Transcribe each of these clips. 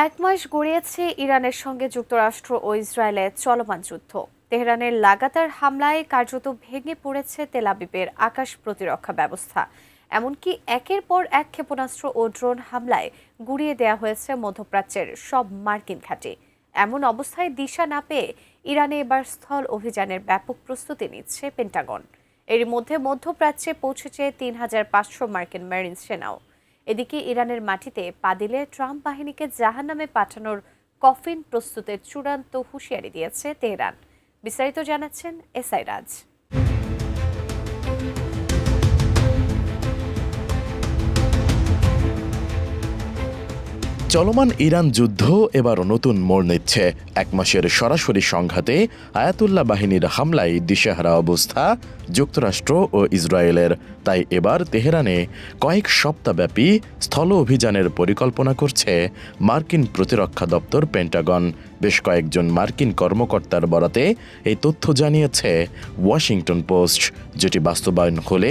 এক মাস গড়িয়েছে ইরানের সঙ্গে যুক্তরাষ্ট্র ও ইসরায়েলের চলমান যুদ্ধ। তেহরানের লাগাতার হামলায় কার্যত ভেঙে পড়েছে তেল আবিবের আকাশ প্রতিরক্ষা ব্যবস্থা। এমনকি একের পর এক ক্ষেপণাস্ত্র ও ড্রোন হামলায় গুঁড়িয়ে দেওয়া হয়েছে মধ্যপ্রাচ্যের সব মার্কিন ঘাঁটি। এমন অবস্থায় দিশা না পেয়ে ইরানে এবার স্থল অভিযানের ব্যাপক প্রস্তুতি নিচ্ছে পেন্টাগন। এরই মধ্যে মধ্যপ্রাচ্যে পৌঁছেছে ৩,৫০০ মার্কিন মেরিন সেনাও। এদিকে ইরানের মাটিতে পা দিলে ট্রাম্প বাহিনীকে জাহান্নামে পাঠানোর কফিন প্রস্তুতের চূড়ান্ত হুঁশিয়ারি দিয়েছে তেহরান। বিস্তারিত জানাচ্ছেন এসআই রাজ। চলমান ইরান যুদ্ধ এবার নতুন মোড় নিচ্ছে। এক মাসের সরাসরি সংঘাতে আয়াতুল্লাহ বাহিনীর হামলায় দিশেহারা অবস্থা যুক্তরাষ্ট্র ও ইসরায়েলের। তাই এবার তেহরানে কয়েক সপ্তাহব্যাপী স্থল অভিযানের পরিকল্পনা করছে মার্কিন প্রতিরক্ষা দপ্তর পেন্টাগন। বেশ কয়েকজন মার্কিন কর্মকর্তার বরাতে এই তথ্য জানিয়েছে ওয়াশিংটন পোস্ট, যেটি বাস্তবায়ন হলে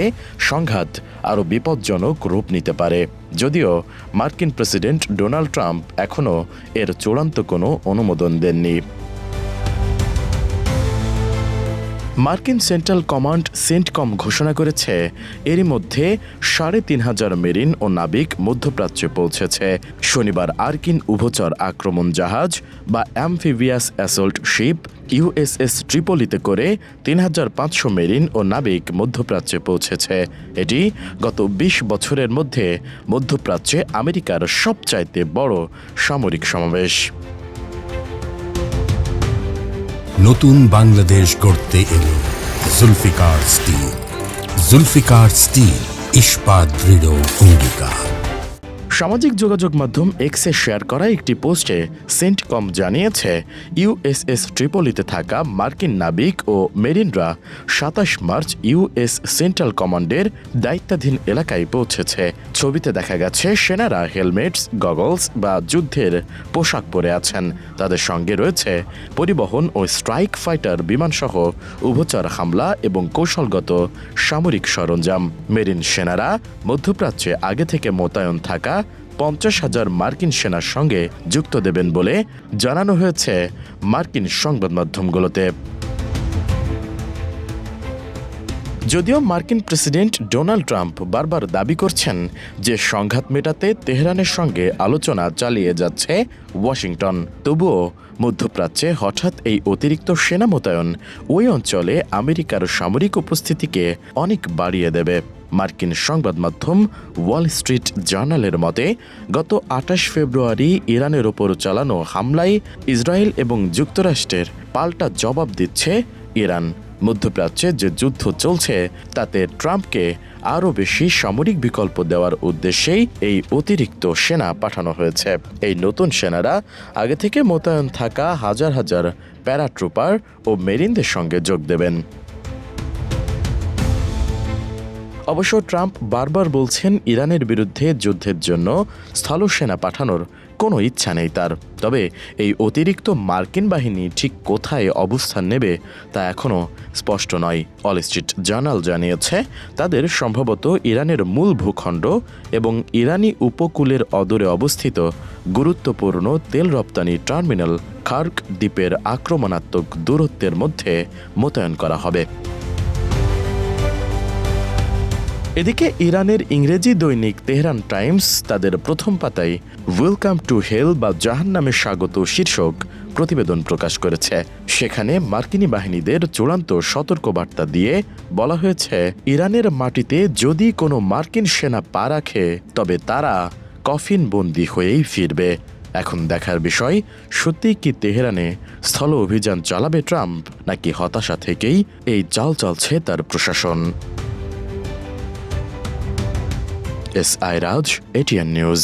সংঘাত আরও বিপজ্জনক রূপ নিতে পারে। যদিও মার্কিন প্রেসিডেন্ট ডোনাল্ড ট্রাম্প এখনও এর চূড়ান্ত কোনো অনুমোদন দেননি। মার্কিন সেন্ট্রাল কমান্ড সেন্টকম ঘোষণা করেছে এরই মধ্যে ৩,৫০০ মেরিন ও নাবিক মধ্যপ্রাচ্যে পৌঁছেছে। শনিবার আর্কিন উভচর আক্রমণ জাহাজ বা অ্যামফিবিয়াস অ্যাসল্ট শিপ ইউএসএস ট্রিপলিতে করে ৩,৫০০ মেরিন ও নাবিক মধ্যপ্রাচ্যে পৌঁছেছে। এটি গত ২০ বছরের মধ্যে মধ্যপ্রাচ্যে আমেরিকার সবচাইতে বড় সামরিক সমাবেশ। নতুন বাংলাদেশ গড়তে এলো জুলফিকার স্টিল। জুলফিকার স্টিল, ইস্পাত দৃঢ় অঙ্গীকার। সামাজিক যোগাযোগ মাধ্যম এক্সে শেয়ার করা একটি পোস্টে সেন্টকম জানিয়েছে ইউএসএস ট্রিপলিতে থাকা মার্কিন নাবিক ও মেরিনরা ২৭ মার্চ ইউএস সেন্ট্রাল কমান্ডের দায়িত্বাধীন এলাকায় পৌঁছেছে। ছবিতে দেখা গেছে সেনারা হেলমেটস, গগলস বা যুদ্ধের পোশাক পরে আছেন। তাদের সঙ্গে রয়েছে পরিবহন ও স্ট্রাইক ফাইটার বিমানসহ উভচর হামলা এবং কৌশলগত সামরিক সরঞ্জাম। মেরিন সেনারা মধ্যপ্রাচ্যে আগে থেকে মোতায়েন থাকা ৫০,০০০ মার্কিন সেনার সঙ্গে যুক্ত দেবেন বলে জানানো হয়েছে মার্কিন সংবাদ মাধ্যমগুলোতে। যদিও মার্কিন প্রেসিডেন্ট ডোনাল্ড ট্রাম্প বারবার দাবি করছেন যে সংঘাত মেটাতে তেহরানের সঙ্গে আলোচনা চালিয়ে যাচ্ছে ওয়াশিংটন, তবুও মধ্যপ্রাচ্যে হঠাৎ এই অতিরিক্ত সেনা মোতায়েন ওই অঞ্চলে আমেরিকার সামরিক উপস্থিতিকে অনেক বাড়িয়ে দেবে। মার্কিন সংবাদ মাধ্যম ওয়াল স্ট্রিট জার্নালের মতে গত ২৮ ফেব্রুয়ারি ইরানের ওপর চালানো হামলায় ইসরায়েল এবং যুক্তরাষ্ট্রের পাল্টা জবাব দিচ্ছে ইরান। মধ্যপ্রাচ্যে যে যুদ্ধ চলছে তাতে ট্রাম্পকে আরও বেশি সামরিক বিকল্প দেওয়ার উদ্দেশ্যেই এই অতিরিক্ত সেনা পাঠানো হয়েছে। এই নতুন সেনারা আগে থেকে মোতায়েন থাকা হাজার হাজার প্যারাট্রুপার ও মেরিনদের সঙ্গে যোগ দেবেন। অবশ্য ট্রাম্প বারবার বলছেন ইরানের বিরুদ্ধে যুদ্ধের জন্য স্থলসেনা পাঠানোর কোনো ইচ্ছা নেই তার। তবে এই অতিরিক্ত মার্কিন বাহিনী ঠিক কোথায় অবস্থান নেবে তা এখনও স্পষ্ট নয়। ওয়াল স্ট্রিট জার্নাল জানিয়েছে তাদের সম্ভবত ইরানের মূল ভূখণ্ড এবং ইরানি উপকূলের অদূরে অবস্থিত গুরুত্বপূর্ণ তেল রপ্তানি টার্মিনাল খার্ক দ্বীপের আক্রমণাত্মক দূরত্বের মধ্যে মোতায়েন করা হবে। এদিকে ইরানের ইংরেজি দৈনিক তেহরান টাইমস তাদের প্রথম পাতায় ওয়েলকাম টু হেল বা জাহান্নামে স্বাগত শীর্ষক প্রতিবেদন প্রকাশ করেছে। সেখানে মার্কিনী বাহিনীদের চূড়ান্ত সতর্কবার্তা দিয়ে বলা হয়েছে ইরানের মাটিতে যদি কোনো মার্কিন সেনা পা রাখে তবে তারা কফিন বন্দী হয়েই ফিরবে। এখন দেখার বিষয়, সত্যিই কি তেহরানে স্থল অভিযান চালাবে ট্রাম্প, নাকি হতাশা থেকেই এই চাল চালছে তার প্রশাসন। এসআই রাজ, এটিএন নিউজ।